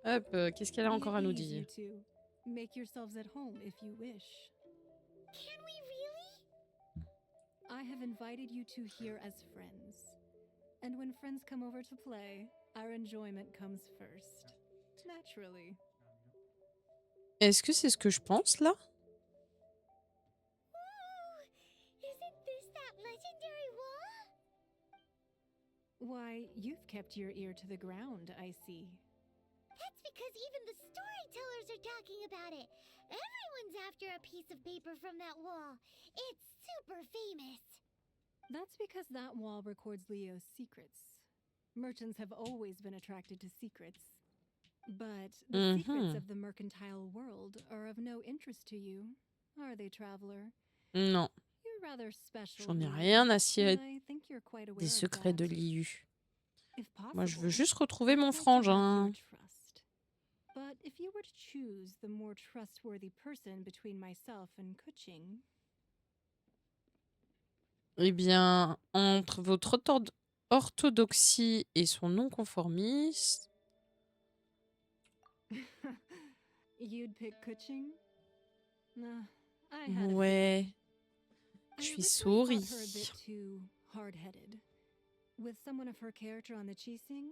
Hop, qu'est-ce qu'elle a Be encore à at nous ease, you dire? two. Make yourselves at home if you wish. Can we really? I have invited you two here as friends. And when friends come over to play, our enjoyment comes first. Naturally. Est-ce que c'est ce que je pense là? Ooh, isn't this that legendary wall? Why, you've kept your ear to the ground, I see. That's because even the storytellers are talking about it. Everyone's after a piece of paper from that wall. It's super famous. That's because that wall records Leo's secrets. Merchants have always been attracted to secrets. But the secrets of the mercantile world are of no interest to you, are they, traveler? Non, You're rather special, j'en ai Leo, rien à and cirer I think you're quite aware des of secrets de that. Liu. If Moi, je veux possible, juste retrouver I'd mon like to have your frangin. trust. But if you were to choose the more trustworthy person between myself and Kuching, Eh bien, entre votre orthodoxie et son non-conformisme, you'd pick Kuching? Nah, I had a feeling. ouais, I je suis originally thought her a bit souris. too hard-headed. With someone of her character on the Qixing,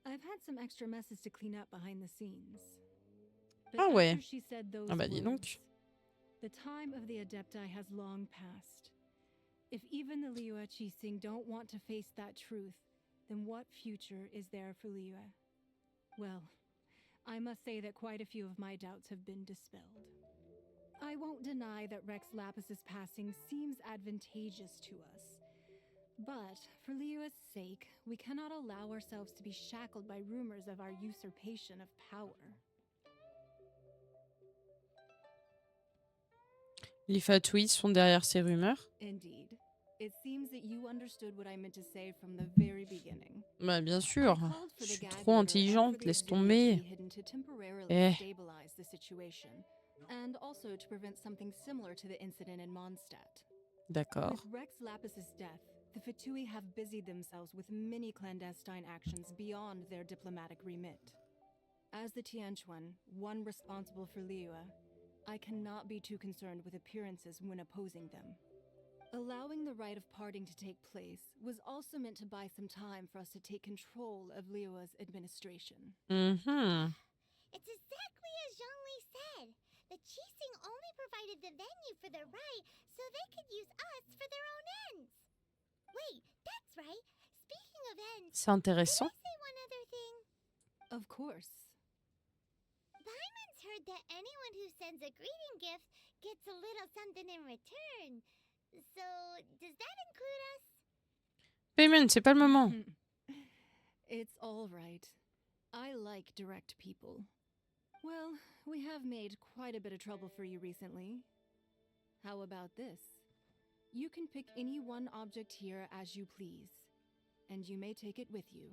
I've had some extra messes to clean up behind the scenes. But Ah ouais, after she said those ah bah dis words, donc. the time of the Adepti has long passed. If even the Liyue Qixing don't want to face that truth, then what future is there for Liyue? Well, I must say that quite a few of my doubts have been dispelled. I won't deny that Rex Lapis's passing seems advantageous to us. But for Liyue's sake, we cannot allow ourselves to be shackled by rumors of our usurpation of power. Les Fatouilles sont derrière ces rumeurs? Indeed. It seems that you understood what I meant to say from the very beginning. Bah bien I sûr, called je for the suis gag trop order and for intelligente, the laisse exterior to tomber. be hidden to temporarily Eh, stabilize the situation, and also to prevent something similar to the incident in Mondstadt. d'accord. With Rex Lapis's death, the Fatui have busied themselves with many clandestine actions beyond their diplomatic remit. As the Tianquan, one responsible for Liyue, I cannot be too concerned with appearances when opposing them. Allowing the rite of parting to take place was also meant to buy some time for us to take control of Liyue's administration. Mhm. It's exactly as Zhongli said. The Qixing only provided the venue for their rite so they could use us for their own ends. Wait, that's right. Speaking of ends, C'est could I intéressant. say one other thing? Of course. Paimon's heard that anyone who sends a greeting gift gets a little something in return. So, does that include us? Payment, c'est pas le moment. It's all right. I like direct people. Well, we have made quite a bit of trouble for you recently. How about this? You can pick any one object here as you please, and you may take it with you.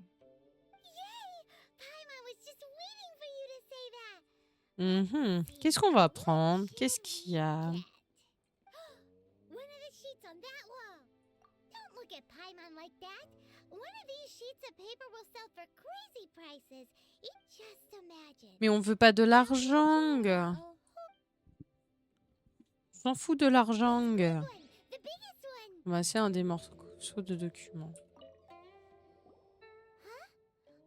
Yay! Paimon was just waiting for you to say that. Mhm. Qu'est-ce qu'on va prendre? Qu'est-ce qu'il y a? One of the sheets on that wall. Don't look at Paimon like that. One of these sheets of paper will sell for crazy prices. Just imagine. Mais on veut pas de l'argent. Oh, On s'en fout de l'argent. the biggest one. Bah, c'est un des morceaux de documents. Huh?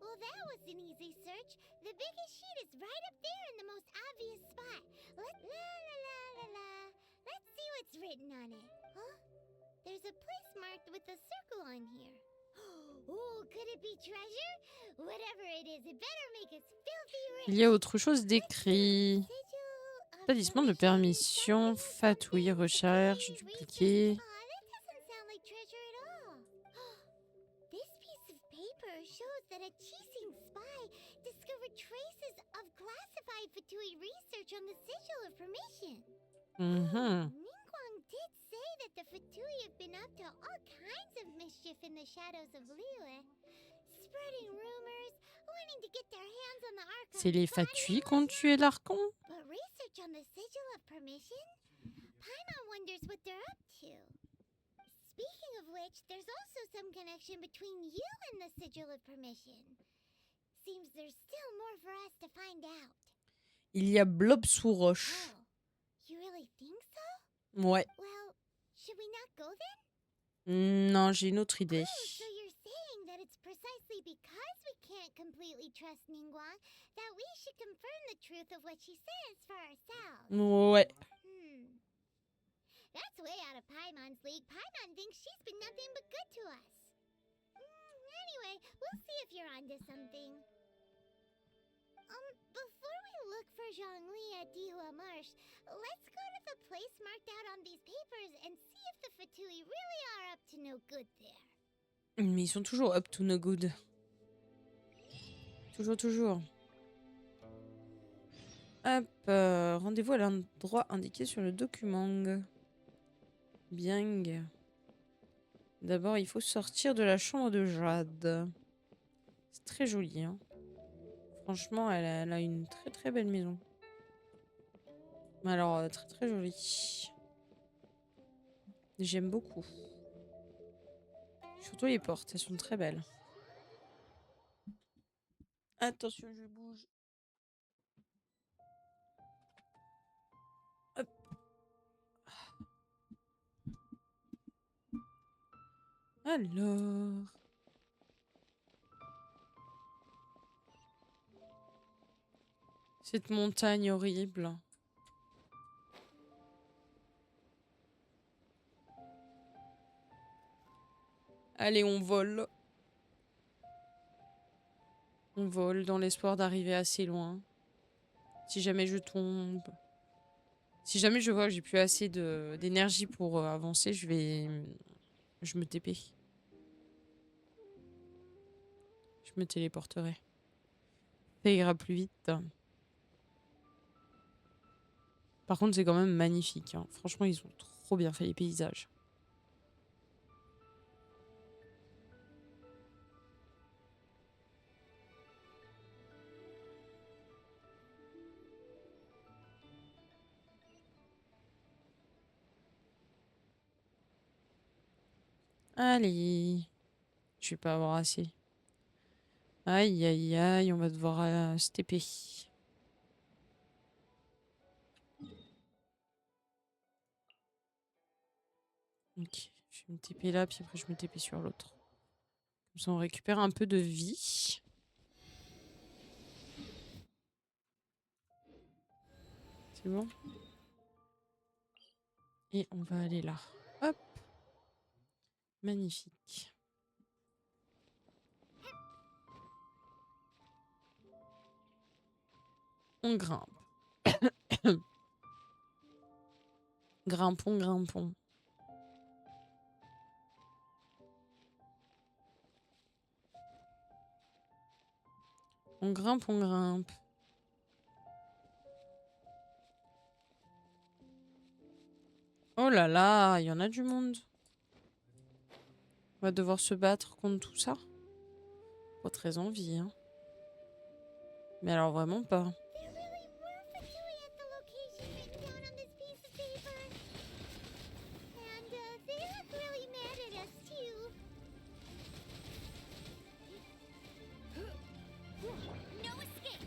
Well, that was an easy search. The biggest sheet is right up there in the most obvious spot. Let's see what's written on it. Huh? There's a place marked with a circle on here. Oh, could it be treasure? Whatever it is, it better make us filthy rich. Il y a autre chose d'écrit. Établissement de permission, fatouille, recherche, dupliqué. That doesn't sound like treasure at all. This piece of paper shows that a Qixing spy discovered traces of classified Fatui research on the Sigil of Permission. Mhm. Ningguang did say that the Fatui have been up to all kinds of mischief in the shadows of Liyue. Spreading rumors, wanting to get their hands on the Archon's C'est les body fatouilles and qui ont whatnot. tué l'Archon? But research on the Sigil of Permission? Paimon wonders what they're up to. Speaking of which, there's also some connection between you and the Sigil of Permission. seems there's still more for us to find out. Il y a blob sous roche. Oh, you really think so? Ouais. Well, should we not go then? Non, j'ai une autre idée. Oh, so you're saying that it's precisely because we can't completely trust Ningguang that we should confirm the truth of what she says for ourselves. Ouais. That's way out of Paimon's league. Paimon thinks she's been nothing but good to us. Anyway, we'll see if you're onto something. Before we look for Zhongli at Dihua Marsh, let's go to the place marked out on these papers and see if the Fatui really are up to no good there. Mais ils sont toujours up to no good. Toujours. Hop, rendez-vous à l'endroit indiqué sur le document. Bien. D'abord, il faut sortir de la chambre de Jade. C'est très joli, hein. Franchement, elle a une très belle maison. Mais alors, très jolie. J'aime beaucoup. Surtout les portes, elles sont très belles. Attention, je bouge. Hop. Alors... Cette montagne horrible. Allez, on vole. On vole dans l'espoir d'arriver assez loin. Si jamais je tombe... Si jamais je vois que j'ai plus assez d'énergie pour avancer, je me TP. Je me téléporterai. Ça ira plus vite. Par contre, c'est quand même magnifique, hein. Franchement, ils ont trop bien fait les paysages. Allez. Je vais pas avoir assez. Aïe, aïe, aïe, on va devoir se TP. Ok, je vais me TP là, puis après je me TP sur l'autre. Comme ça, on récupère un peu de vie. C'est bon? Et on va aller là. Hop. Magnifique. On grimpe. Grimpons. On grimpe. Oh là là, il y en a du monde. On va devoir se battre contre tout ça. Pas très envie, hein. Mais alors vraiment pas. There really were Fatui at the location written down on this piece of paper. And they look really mad at us too. No escape!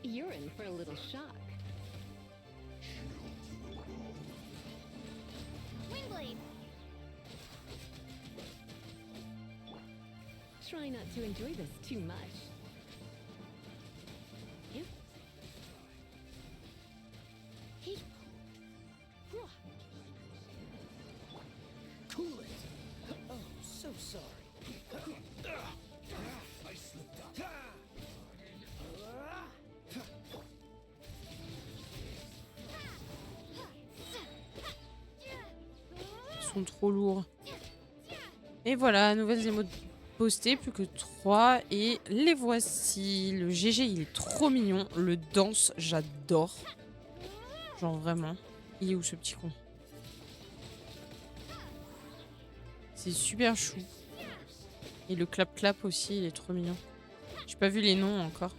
You're in for a little shock. Windblade! Try not to enjoy this too much. Yep. Cool it. Oh, so sorry. I slipped up. Ils sont trop lourds. Et voilà, nouvelles émotes postées, plus que 3. Et les voici. Le GG, il est trop mignon. Le danse, j'adore. Genre vraiment. Il est où ce petit con? C'est super chou. Et le clap-clap aussi, il est trop mignon. J'ai pas vu les noms encore.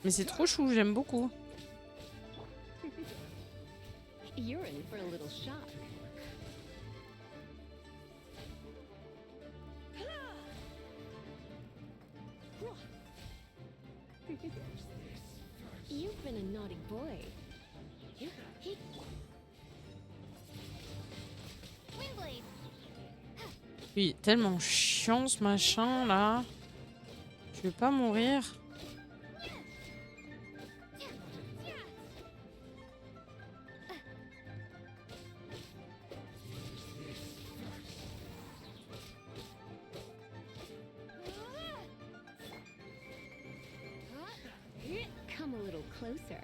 Mais c'est trop chou, j'aime beaucoup. You're in for a little shock. You've been a naughty boy. Windblade. Il est tellement chiant ce machin là. Je vais pas mourir. Come a little closer.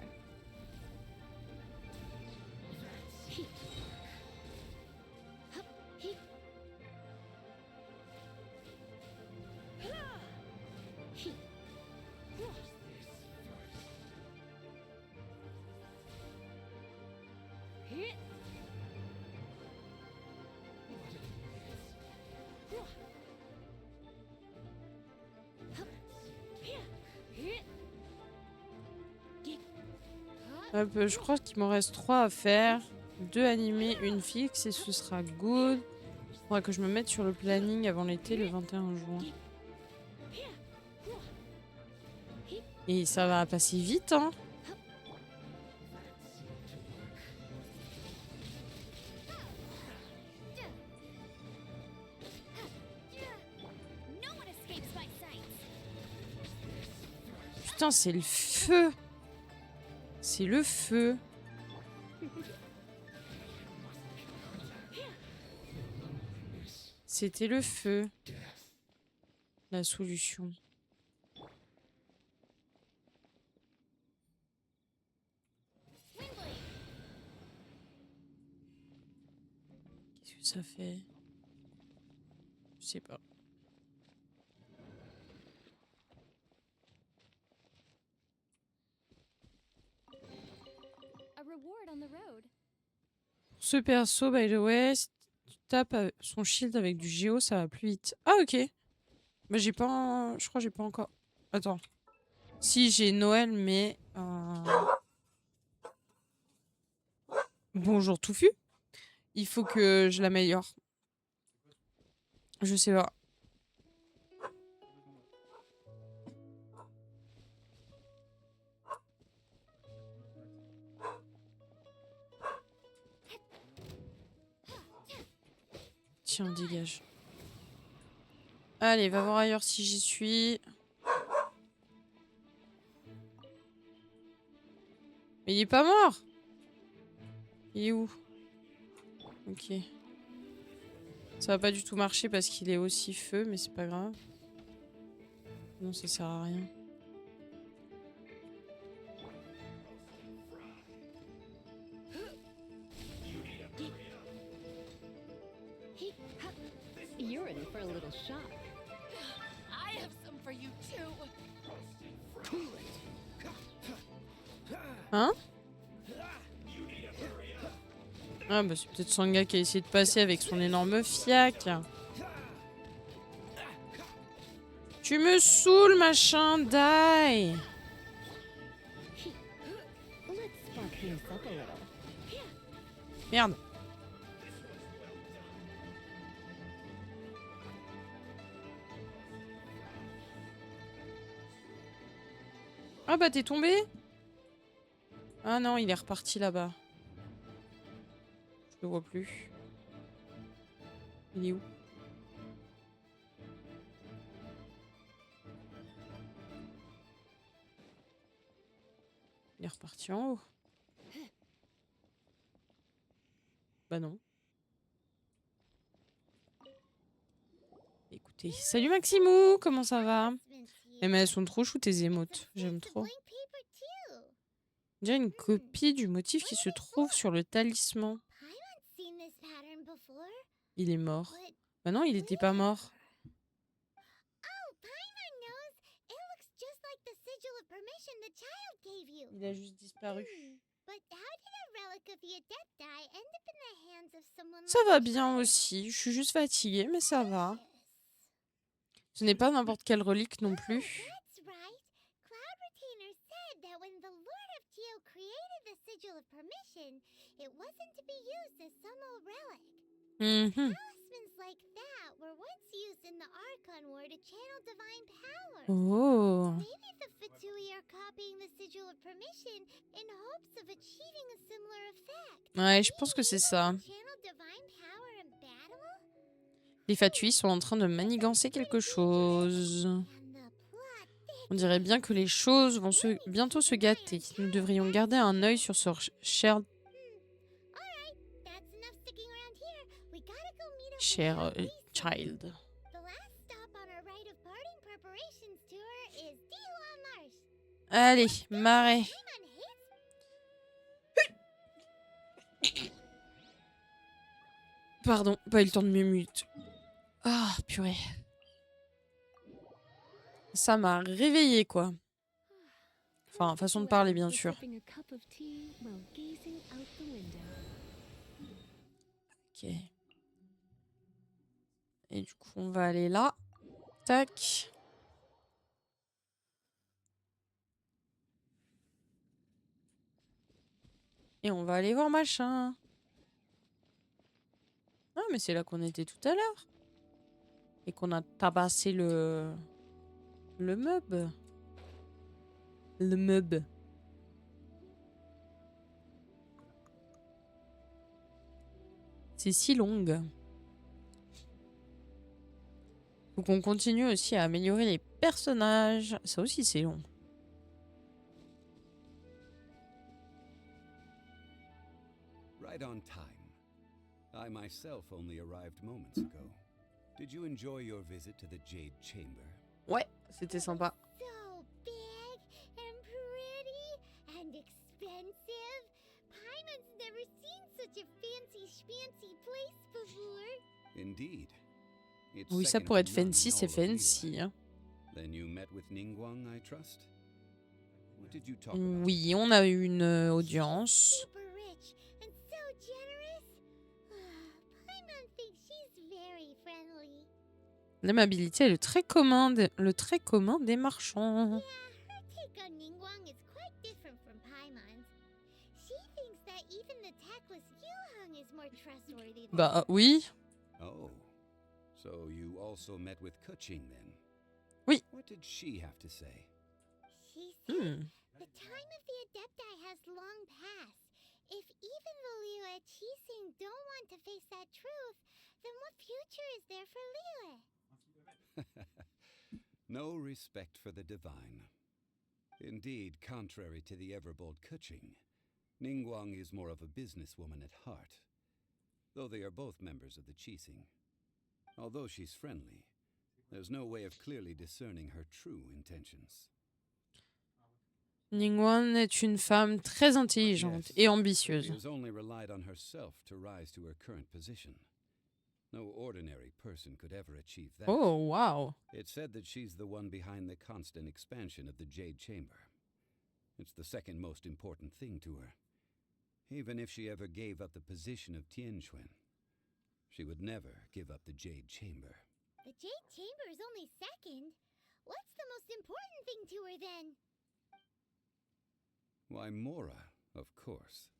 Hop, je crois qu'il m'en reste 3 à faire. 2 animés, 1 fixe et ce sera good. Faudra que je me mette sur le planning avant l'été le 21 juin. Et ça va passer vite, hein. No one escapes my sight. Putain, c'est le feu. C'est le feu. C'était le feu. La solution. Windblade. Qu'est-ce que ça fait? Je sais pas. A reward on the road. Pour ce perso, by the way, si tu tapes son shield avec du géo, ça va plus vite. Ah, ok. Bah, j'ai pas. Je crois que j'ai pas encore. Attends. Si, j'ai Noël, mais. Bonjour, Touffu. Il faut que je l'améliore. Je sais pas. Tiens, dégage. Allez, va voir ailleurs si j'y suis. Mais il est pas mort. Il est où? Ok. Ça va pas du tout marcher parce qu'il est aussi feu, mais c'est pas grave. Non, ça sert à rien. You're in for a little shock. I have some for you too. Hein? Ah bah c'est peut-être Sangha qui a essayé de passer avec son énorme fiac. Tu me saoules, machin, die. Let's spark things up a little. Merde. Ah bah t'es tombé? Ah non, il est reparti là-bas. Je le vois plus. Il est où? Il est reparti en haut. Bah non. Écoutez, salut Maximou, comment ça va? Eh mais elles sont trop chou tes émotes, j'aime trop. Déjà une copie du motif qui se trouve sur le talisman. Il est mort. Bah non, il était pas mort. Il a juste disparu. Ça va bien aussi, je suis juste fatiguée, mais ça va. Ce n'est pas n'importe quelle relique non plus. That's right. Cloud Retainer said that when the Lord of Geo created the Sigil of Permission, it wasn't to be used as some old relic. Mhm. Talismans like that were once used in the Archon War to channel divine powers. Oh. Maybe the Fatui are copying the Sigil of Permission in hopes of achieving a similar effect. Ouais, je pense que c'est ça. Channel divine power in battle? Les Fatui sont en train de manigancer quelque chose. And the plot On dirait bien que les choses vont bientôt se gâter. Nous devrions garder un œil sur ce cher, Alright, that's enough sticking around here. We gotta go meet up with cher Count Lisa. child. The last stop on our rite of parting preparations tour is Dihua Marsh. Allez, marais. Paimon hates Pardon, pas eu le temps de m'émute. Ah, purée. Ça m'a réveillé quoi. Enfin, façon de parler, bien sûr. Sipping a cup of tea while gazing out the window. Ok. Et du coup, on va aller là. Tac. Et on va aller voir machin. Ah, mais c'est là qu'on était tout à l'heure. Et qu'on a tabassé le meuble. Le meuble. C'est si longue. Faut qu'on continue aussi à améliorer les personnages. Ça aussi, c'est long. Right on time. I myself only arrived moments ago. Did you enjoy your visit to the Jade Chamber? Ouais, c'était sympa. so big and pretty and expensive. Paimon's never seen such a fancy schmancy place before. Indeed. It's Oui, ça second pourrait to être none in fancy, all c'est of Liyue. fancy. Hein. Then you met with Ningguang, I trust? What did you talk about? Oui, on a eu une audience. Super rich and so generous. Paimon thinks she's very friendly. L'aimabilité est le trait commun des marchands. Yeah, her take on Ningguang is quite different from Paimon's. She thinks that even the tactless Yuheng is more trustworthy than Bah oui. Oh. So you also met with Keqing then? Oui. What did she have to say? she said. Hmm. The time of the Adepti has long passed. If even the Liyue Qixing don't want to face that truth, then what future is there for Liyue? No respect for the divine. Indeed, contrary to the ever-bold Keqing, Ningguang is more of a businesswoman at heart, though they are both members of the Qixing. Although she's friendly, there's no way of clearly discerning her true intentions. Ningguang est une femme très intelligente et She ambitieuse. has only relied on herself to rise to her current position. No ordinary person could ever achieve that. Oh, wow. It's said that she's the one behind the constant expansion of the Jade Chamber. It's the second most important thing to her. Even if she ever gave up the position of Tianquan, she would never give up the Jade Chamber. The Jade Chamber is only second. What's the most important thing to her then? Why, Mora, of course.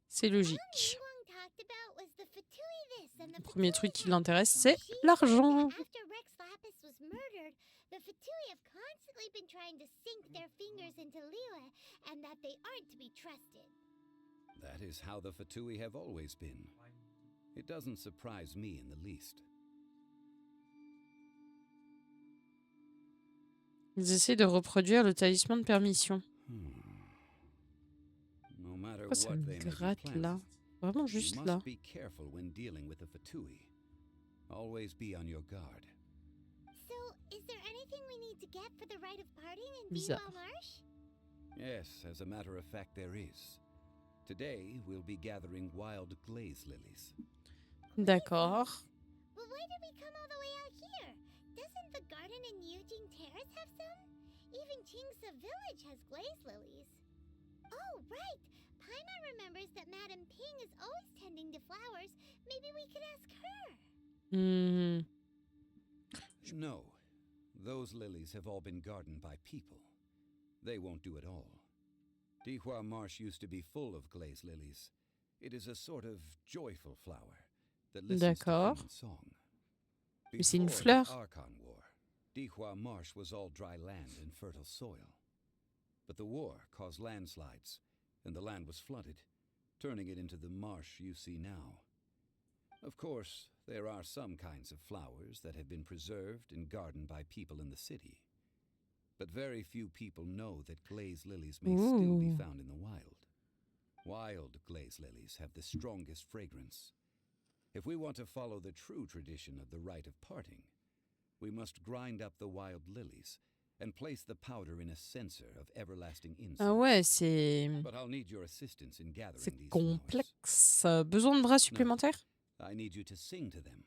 C'est All logique. Ningguang talked about was the Fatui this and the Le premier Fatui truc qui that. l'intéresse, c'est She said l'argent. that after Rex Lapis was murdered, the Fatui have constantly been trying to sink their fingers into Liyue, and that they aren't to be trusted. That is how the Fatui have always been. It doesn't surprise me in the least. Ils essaient de reproduire le talisman de permission. No matter Pourquoi ça what me they may be gratte là? planning, Vraiment you juste must là. be careful when dealing with the Fatui. Always be on your guard. So, is there anything we need to get for the rite of parting in Bizarre. Beewell Marsh? Yes, as a matter of fact, there is. Today, we'll be gathering wild glaze lilies. D'accord. But why did we come all the way out here? Doesn't the garden in Yujing Terrace have some? Even Qingsa Village has glaze lilies. Oh, right! Paimon remembers that Madame Ping is always tending to flowers. Maybe we could ask her. Hmm. No, those lilies have all been gardened by people. They won't do it all. Dihua Marsh used to be full of glaze lilies, It is a sort of joyful flower that listens to D'accord. human song. Mais c'est une Before the fleur. Archon War, Dihua Marsh was all dry land and fertile soil. But the war caused landslides, and the land was flooded, turning it into the marsh you see now. Of course, there are some kinds of flowers that have been preserved and gardened by people in the city. But very few people know that glaze lilies may still be Ooh. found in the wild. Wild glaze lilies have the strongest fragrance. If we want to follow the true tradition of the rite of parting, we must grind up the wild lilies and place the powder in a censer of everlasting incense. Ah ouais, c'est But I'll need your assistance in gathering c'est these flowers. complexe. Besoin de bras supplémentaires? I need you to sing to them.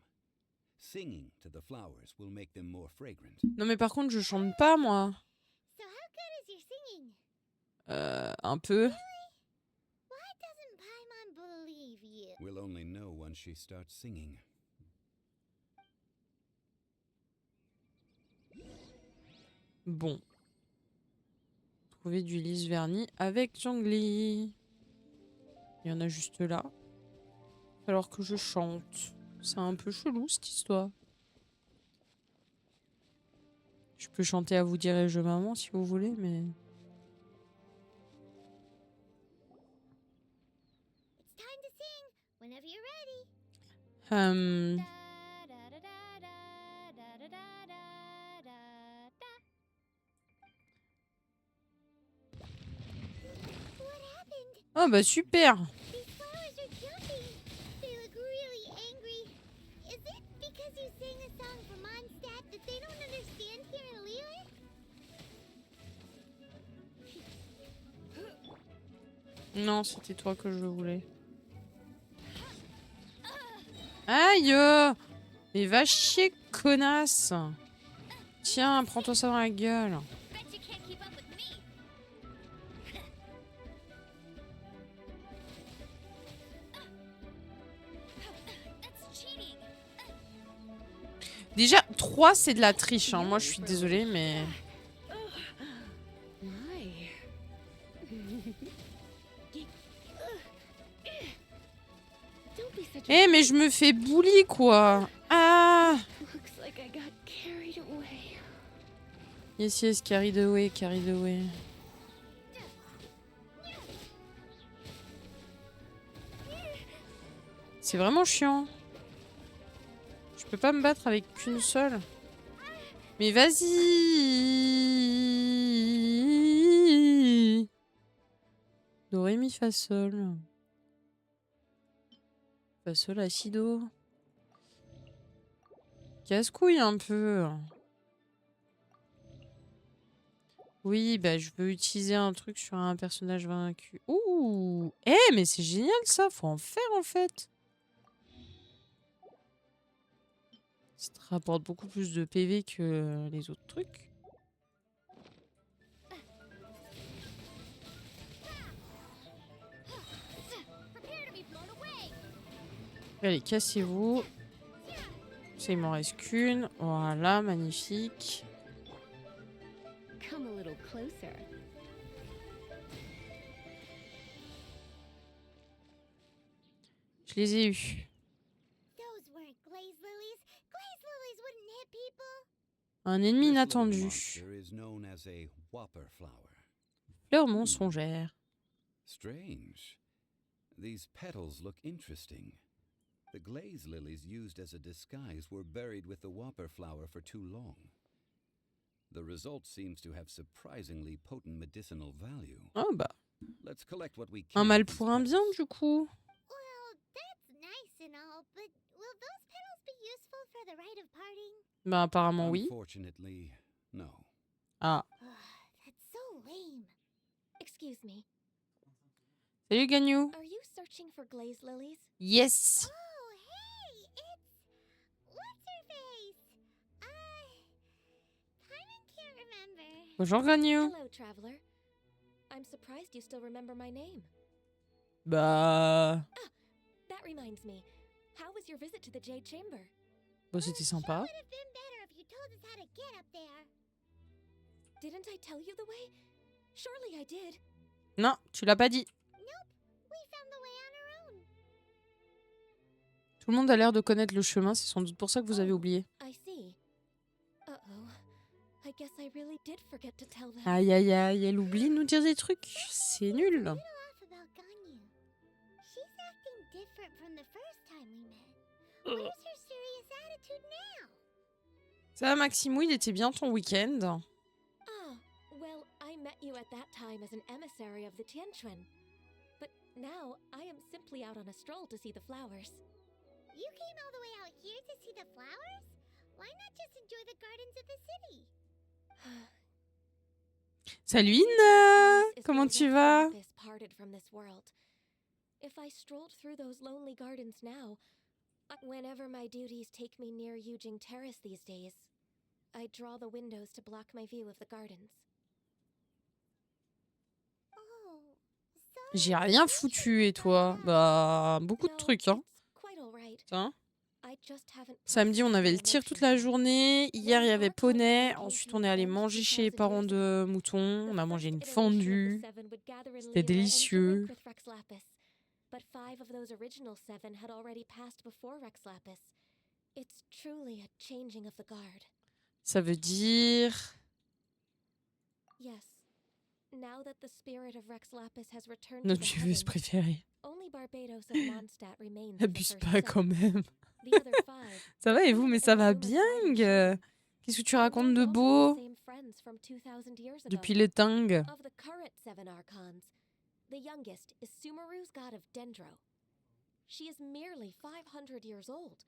Singing to the flowers will make them more fragrant. Non mais par contre, je chante pas moi. So how good is your singing? Un peu. Why doesn't Paimon believe you? We'll only know once she starts singing. Bon. Trouver du lys vernis avec Zhongli. Il y en a juste là. Alors que je chante. C'est un peu chelou cette histoire. Je peux chanter à vous dirai-je maman si vous voulez, mais... It's time to sing whenever you're ready. Hum, Da, da, da, da, da, da, da, da, da, da. What happened? Oh bah super. These flowers are jumping. They look really angry. Is it because you sang a song for Mondstadt that they don't understand here in Liyue? Non, c'était toi que je voulais. Aïe! Mais va chier, connasse! Tiens, prends-toi ça dans la gueule. Bet you can't keep up with me. That's cheating. Déjà, 3, c'est de la triche. Hein. Moi, je suis désolée, mais... My. Don't be such a. Eh, mais je me fais bully, quoi! Ah! Looks like I got carried away. Yes, yes, carried away, carried away. C'est vraiment chiant. Je peux pas me battre avec qu'une seule. Mais vas-y! Do, ré, mi, fa, sol. Fa, sol, la, si, do. Casse-couille un peu. Oui, bah je veux utiliser un truc sur un personnage vaincu. Ouh! Eh, mais c'est génial ça, faut en faire en fait. Ça te rapporte beaucoup plus de PV que les autres trucs. Prepare to be blown away. Allez, cassez-vous. Ça, il m'en reste qu'une. Voilà, magnifique. Come a little closer. Je les ai eus. Those weren't glaze lilies. Glaze lilies wouldn't hit people. Un ennemi This little inattendu. monster is known as a whopper flower. Fleur mensongère. Strange. These petals look interesting. The glaze lilies used as a disguise were buried with the whopper flower for too long. The result seems to have surprisingly potent medicinal value. Oh bah. Let's collect what we can. Un mal of these pour un bien petals. du coup. Well, that's nice and all, but will those petals be useful for the rite of parting? Bah apparemment oui. Unfortunately, no. Ah. That's so lame. Excuse me. Salut Gagnou. Are you searching for glaze lilies? Yes. Oh, hey, it's what's her face? Paimon can't remember. Bonjour Gagnou. Hello, traveler. I'm surprised you still remember my name. Bah. That reminds me. How was your visit to the Jade Chamber? Bon, c'était sympa. Would have been better if you told us how to get up there. Didn't I tell you the way? Surely I did. Non, tu l'as pas dit. Nope, we found the way on our own. Tout le monde a l'air de connaître le chemin, c'est sans doute pour ça que vous avez oublié. I see. Uh-oh. I guess I really did forget to tell them. Aïe aïe aïe, elle oublie de nous dire des trucs. C'est nul. Little off about Ganyu. She's acting different from the first time we met. Where's her serious attitude now? Ça va, Maximou, il était bien ton week-end? Ah, well, I met you at that time as an emissary of the Tianquan. But now I am simply out on a stroll to see the flowers. You came all the way out here to see the flowers? Why not just enjoy the gardens of the city? Salut Since Ina! Arceus is Comment where tu Rex vas? Lapis parted from this world. If I strolled through those lonely gardens now, whenever my duties take me near Yujing Terrace these days, I draw the windows to block my view of the gardens. Oh, so J'ai rien foutu et toi? Bah, beaucoup de No, trucs, hein. it's quite all right. Putain. I just haven't Samedi, on processed avait my le tir toute emotions la yet. journée. Hier, il y avait When poney. Archon came Ensuite, to on the est allé end manger chez les 2000 parents years de ago, mouton. the On a mangé first une iteration of the fondue. seven would gather in C'était Liyue and délicieux. drink with Rex Lapis. But 5 of those original 7 had already passed before Rex Lapis. It's truly a changing of the guard. Ça veut dire... Yes. Now that the spirit of Rex Lapis has returned to Notre the tueuse heavens, préférée. only Barbados of Mondstadt remains as the Abuse first pas quand 7. même. The other 5, Ça va et vous? Mais ça va Including bien? Inazuma Pride and Qu'est-ce que tu Sheen, racontes and de they're also beau? the same friends from 2000 years ago. Depuis les Tang. Of the current 7 Archons, the youngest is Sumeru's god of Dendro. She is merely 500 years old,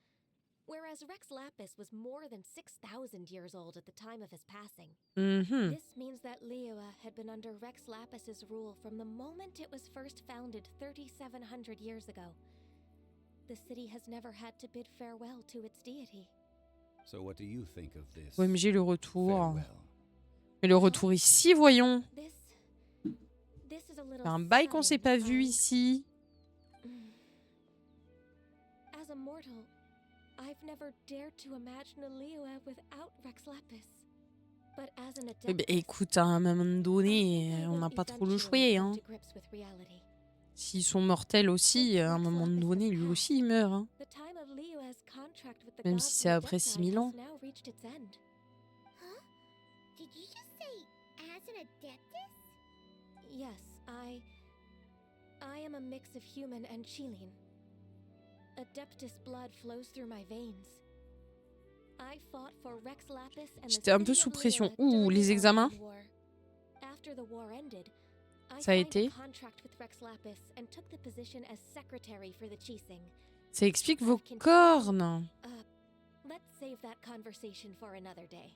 whereas Rex Lapis was more than 6,000 years old at the time of his passing. Mhm. This means that Liyue had been under Rex Lapis's rule from the moment it was first founded 3,700 years ago. The city has never had to bid farewell to its deity. So what do you think of this? OMG, le retour. farewell? Mais le retour ici, voyons. This is a little C'est un bail qu'on s'est pas sudden, vu ici. As a mortal, I've never dared to imagine a Liyue without Rex Lapis. But as an Eh ben, adeptus, écoute, à un moment I donné, think I on will n'a pas trop le eventually choix. come Hein. to grips with reality. S'ils sont mortels aussi, à un moment donné, lui aussi, il meurt. Hein. The time of Liyue's contract with the Même gods si c'est and après Adepti 6000 ans. has now reached its end. Huh? Did you just say as an adeptus? Yes, I am a mix of human and Qilin. Adeptus blood flows through my veins. I fought for Rex Lapis and the J'étais un peu city sous of pression. Liyue Ouh, during les the examens. Arcane War. After the war ended, I Ça a signed été. a contract with Rex Lapis and took the position as secretary for the Qixing. Ça explique vos cornes. Let's save that conversation for another day.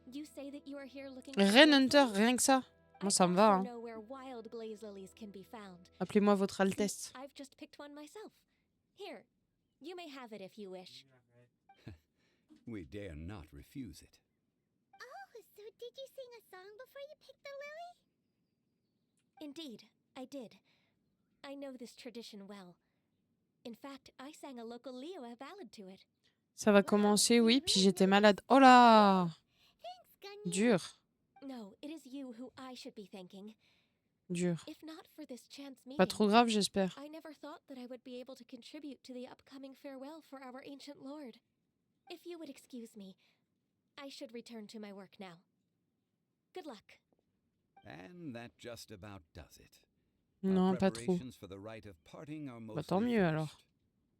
You say that you are here looking Ren Hunter, rien que ça. Moi, ça me va. Hein. know where wild glaze lilies can be found. Appelez-moi votre See, Altesse. I've just picked one myself. Here, you may have it if you wish. We dare not refuse it. Oh, so did you sing a song before you picked the lily? Indeed, I did. I know this tradition well. In fact, I sang a local Liyue ballad to it. Ça va commencer, oui, puis j'étais malade. Oh là! Thanks, Ganyu. Dur, No, it is you who I should be thanking. dur. If not for this chance Pas meeting, trop grave, j'espère. I never thought that I would be able to contribute to the upcoming farewell for our ancient lord. If you would excuse me, I should return to my work now. Good luck. And that just about does it. Non, Our pas trop. preparations for the rite of parting are Bah, tant mostly mieux alors. finished.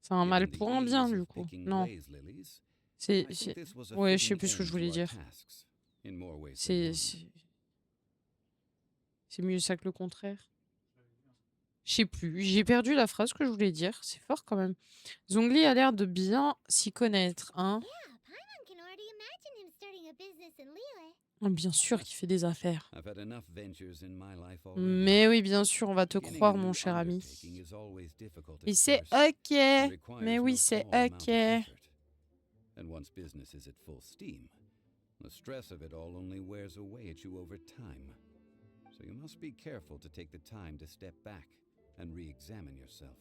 C'est un mal Given the pour un ease bien, of du coup. picking Non, glaze lilies, c'est... I think this was a Ouais, je sais fitting plus ce que end je voulais to our dire. tasks, in more ways than C'est... one. C'est mieux ça que le contraire. Je sais plus. J'ai perdu la phrase que je voulais dire. C'est fort quand même. Zhongli a l'air de bien s'y connaître, hein. Yeah, Paimon can already imagine him starting a business in Liyue. Ah, bien sûr qu'il fait des affaires. I've had enough ventures in my life already. Mais oui, bien sûr, on va te Beginning croire, a mon new cher ami. undertaking is always difficult at Et c'est first, ok. and requires Mais oui, no c'est small amount of ok. effort. And once business is at full steam, the stress of it all only wears away at you over time. So you must be careful to take the time to step back and re-examine yourself.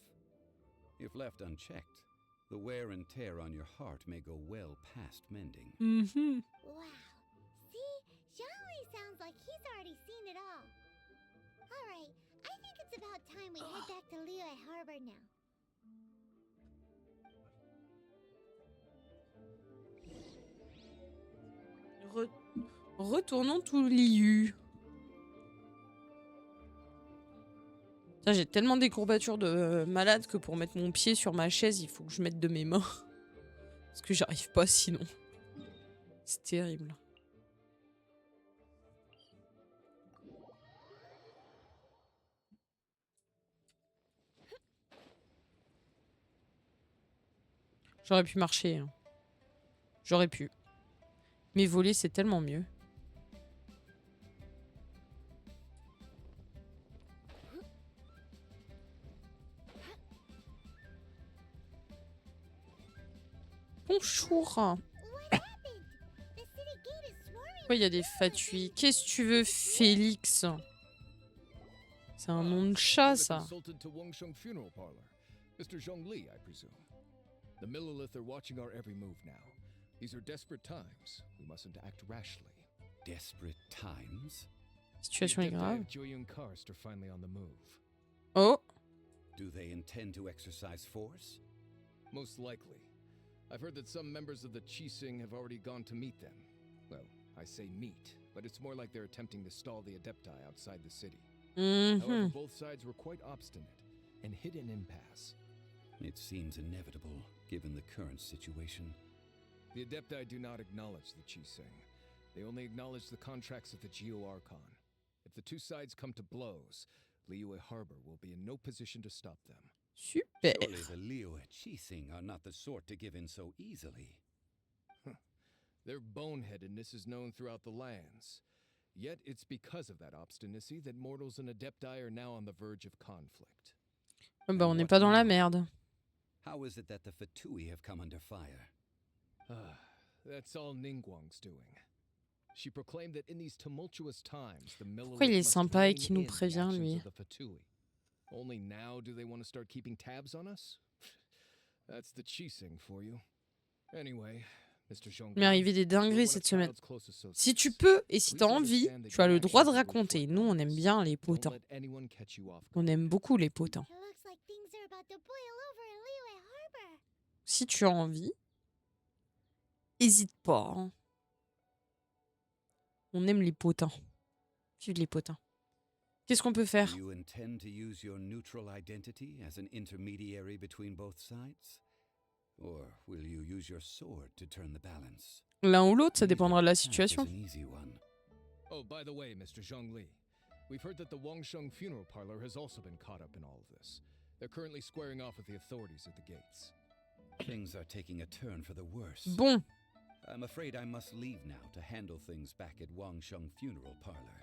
If left unchecked, the wear and tear on your heart may go well past mending. Mhm. Wow. See, Xiangli sounds like he's already seen it all. All right, I think it's about time we head back to Liyue Harbor now. Retournons tout liu. J'ai tellement des courbatures de malade que pour mettre mon pied sur ma chaise, il faut que je mette de mes mains. Parce que j'arrive pas sinon. C'est terrible. J'aurais pu marcher. Hein. J'aurais pu. Mais voler, c'est tellement mieux. Bonjour. Pourquoi il y a des fatuis? Qu'est-ce que tu veux, Félix? C'est un nom de chat, ça. Mr. Zhongli, I presume. The Millelith are watching our every move now. These are desperate times. We mustn't act rashly. Desperate times? Situation est grave. Joyun Karst are finally on the move. Oh. Do they intend to exercise force? Most likely. I've heard that some members of the Qixing have already gone to meet them. Well, I say meet, but it's more like they're attempting to stall the Adepti outside the city. However, both sides were quite obstinate and hit an impasse. It seems inevitable, given the current situation. The Adepti do not acknowledge the Qixing. They only acknowledge the contracts of the Geo Archon. If the two sides come to blows, Liyue Harbor will be in no position to stop them. Super. Surely the Liyue Qixing are not the sort to give in so easily. Their boneheadedness is known throughout the lands. Yet it's because of that obstinacy that mortals and Adepti are now on the verge of conflict. Bah, on n'est pas dans la merde. How is it that the Fatui have come under fire? That's all Ningguang's doing. She proclaimed that in these tumultuous times, the Pourquoi il est sympa et qu'il nous prévient, lui? Only now do they want to start keeping tabs on us? That's the Qixing for you. Anyway, Mr. Zhongli, Il m'est arrivé des dingueries cette semaine. Si tu peux et si t'as envie, tu as le droit de raconter. Nous, on aime bien les potins. On aime beaucoup les potins. It looks like things are about to boil over in Liyue Harbor. Si tu as envie, hésite pas. Hein. On aime les potins. Vive les potins. Qu'est-ce qu'on peut faire? Do you intend to use your neutral identity as an intermediary between both sides? Or will you use your sword to turn the balance? L'un ou l'autre, ça dépendra de la situation. An easy one. Oh, by the way, Mr. Zhongli, we've heard that the Wangsheng funeral parlor has also been caught up in all of this. They're currently squaring off with the authorities at the gates. Things are taking a turn for the worse. Bon. I'm afraid I must leave now to handle things back at Wangsheng Funeral Parlor.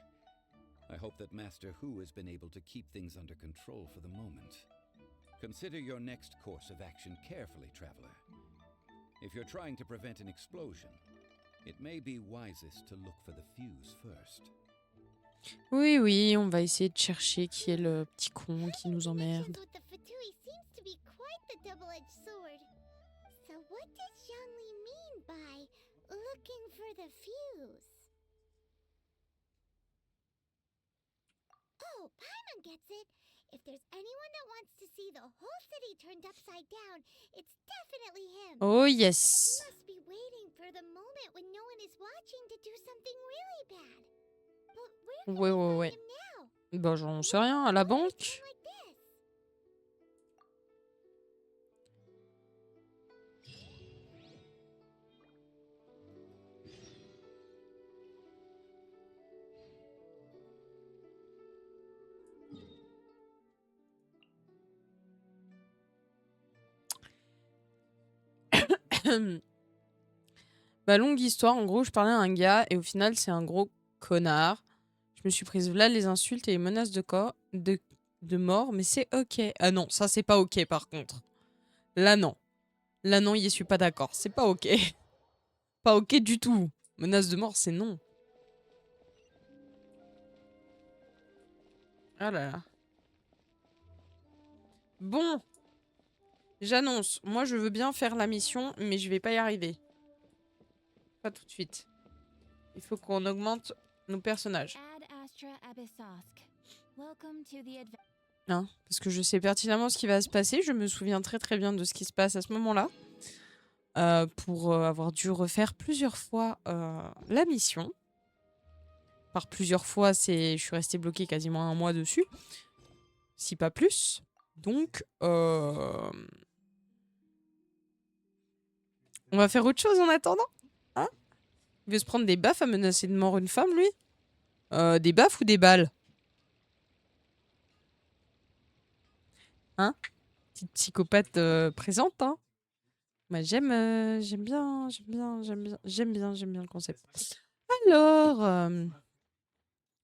I hope that Master Hu has been able to keep things under control for the moment. Consider your next course of action carefully, traveler. If you're trying to prevent an explosion, it may be wisest to look for the fuse first. Oui, oui, on va essayer de chercher qui est le petit con qui nous emmerde. With the Fatui seems to be quite the double-edged sword. So what does Zhongli mean by looking for the fuse? Oh, Paimon gets it. If there's anyone that wants to see the whole city turned upside down, it's definitely him. Oh He yes. must be waiting for the moment when no one is watching to do something really bad. But where can Ouais, we ouais, find ouais. him now? Bah j'en sais rien, à la banque. Like this. Bah longue histoire, en gros je parlais à un gars et au final c'est un gros connard. Je me suis prise là les insultes et les menaces de mort, mais c'est ok. Ah non, ça c'est pas ok par contre. Là non. Là non, y suis pas d'accord, c'est pas ok. Pas ok du tout. Menace de mort, c'est non. Ah là là. Bon. J'annonce, moi je veux bien faire la mission, mais je vais pas y arriver. Pas tout de suite. Il faut qu'on augmente nos personnages. Ad Astra Abyssosk. Welcome to the Hein, parce que je sais pertinemment ce qui va se passer. Je me souviens très très bien de ce qui se passe à ce moment-là. pour avoir dû refaire plusieurs fois la mission. Par plusieurs fois, je suis restée bloquée quasiment 1 mois dessus, si pas plus. Donc, on va faire autre chose en attendant. Hein? Il veut se prendre des baffes à menacer de mort une femme, lui? Des baffes ou des balles? Hein? Petite psychopathe présente, hein? Bah, j'aime bien le concept. Alors,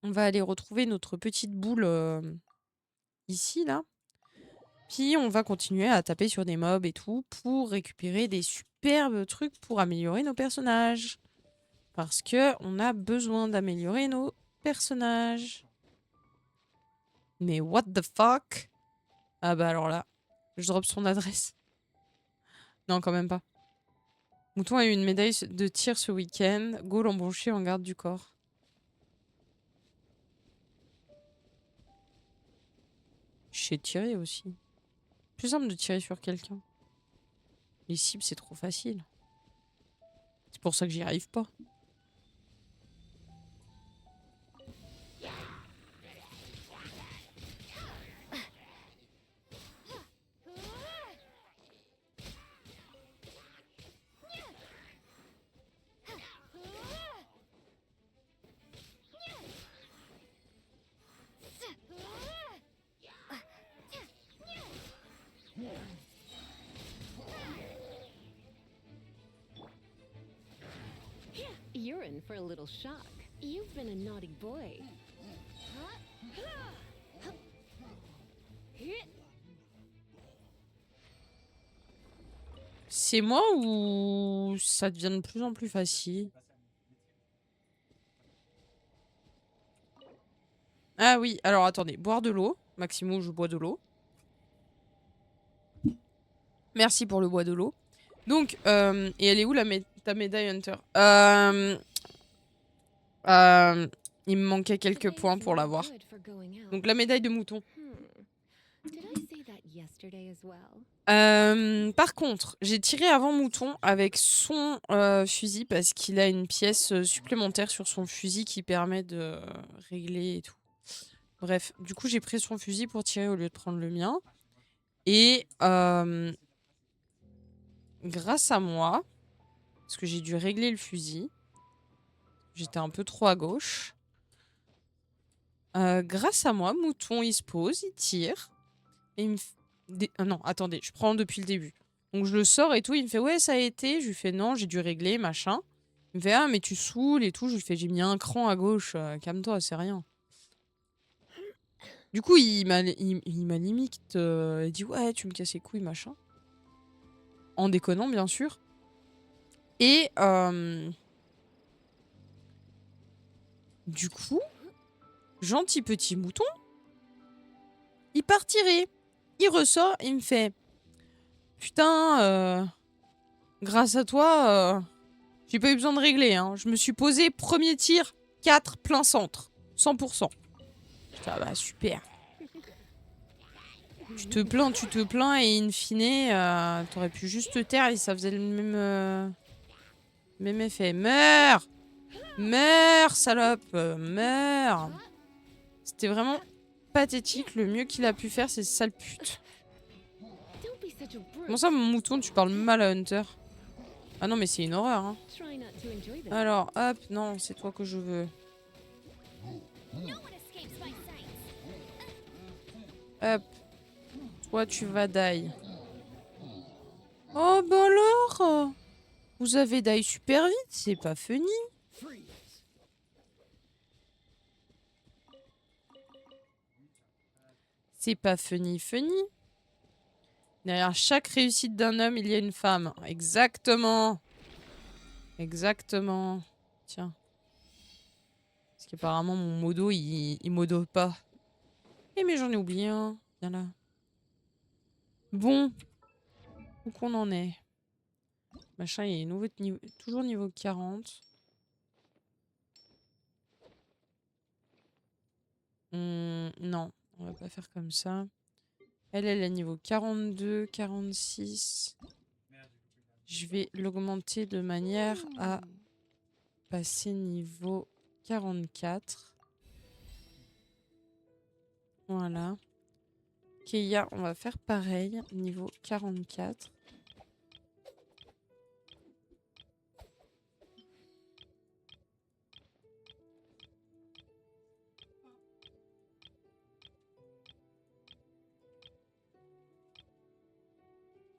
on va aller retrouver notre petite boule ici, là. Puis on va continuer à taper sur des mobs et tout pour récupérer des superbes trucs pour améliorer nos personnages. Parce que on a besoin d'améliorer nos personnages. Mais what the fuck? Ah bah alors là, je drop son adresse. Non, quand même pas. Mouton a eu une médaille de tir ce week-end. Go l'embaucher en garde du corps. Je sais tirer aussi. Plus simple de tirer sur quelqu'un. Les cibles, c'est trop facile. C'est pour ça que j'y arrive pas. You're in for a little shock. You've been a naughty boy. C'est moi ou ça devient de plus en plus facile? Ah oui, alors attendez, boire de l'eau. Maximo, je bois de l'eau. Merci pour le bois de l'eau. Donc, et elle est où ta médaille Hunter? Il me manquait quelques points pour l'avoir. Donc la médaille de mouton. Par contre, j'ai tiré avant mouton avec son fusil parce qu'il a une pièce supplémentaire sur son fusil qui permet de régler et tout. Bref, du coup j'ai pris son fusil pour tirer au lieu de prendre le mien. Et grâce à moi, parce que j'ai dû régler le fusil, j'étais un peu trop à gauche. Grâce à moi, mouton il se pose, il tire. Et il me non, attendez, je prends depuis le début. Donc je le sors et tout, il me fait ouais ça a été. Je lui fais non, j'ai dû régler, machin. Il me fait ah mais tu saoules et tout. Je lui fais j'ai mis un cran à gauche, calme-toi, c'est rien. Du coup il m'a limite dit ouais tu me casses les couilles, machin. En déconnant bien sûr. Et du coup, gentil petit mouton, il part tirer. Il ressort, il me fait putain, grâce à toi, j'ai pas eu besoin de régler. Hein. Je me suis posé, premier tir, 4, plein centre. 100%. Putain, bah super. Tu te plains et in fine, t'aurais pu juste te taire et ça faisait le même effet. Meurs! Meurs, salope! Meurs! C'était vraiment pathétique. Le mieux qu'il a pu faire, c'est sale pute. Comment ça, mon mouton, tu parles mal à Hunter? Ah non, mais c'est une horreur, hein. Alors, hop, non, c'est toi que je veux. Hop. Toi, tu vas die. Oh, bah alors! Vous avez die super vite, c'est pas funny. C'est pas funny. Derrière chaque réussite d'un homme, il y a une femme. Exactement. Exactement. Tiens. Parce qu'apparemment, mon modo, il modo pas. Eh mais j'en ai oublié un. Viens là. Bon. Où qu'on en est? Machin, il est toujours niveau 40. Non, on va pas faire comme ça. Elle est niveau 42, 46. Je vais l'augmenter de manière à passer niveau 44. Voilà. Keia, on va faire pareil, niveau 44.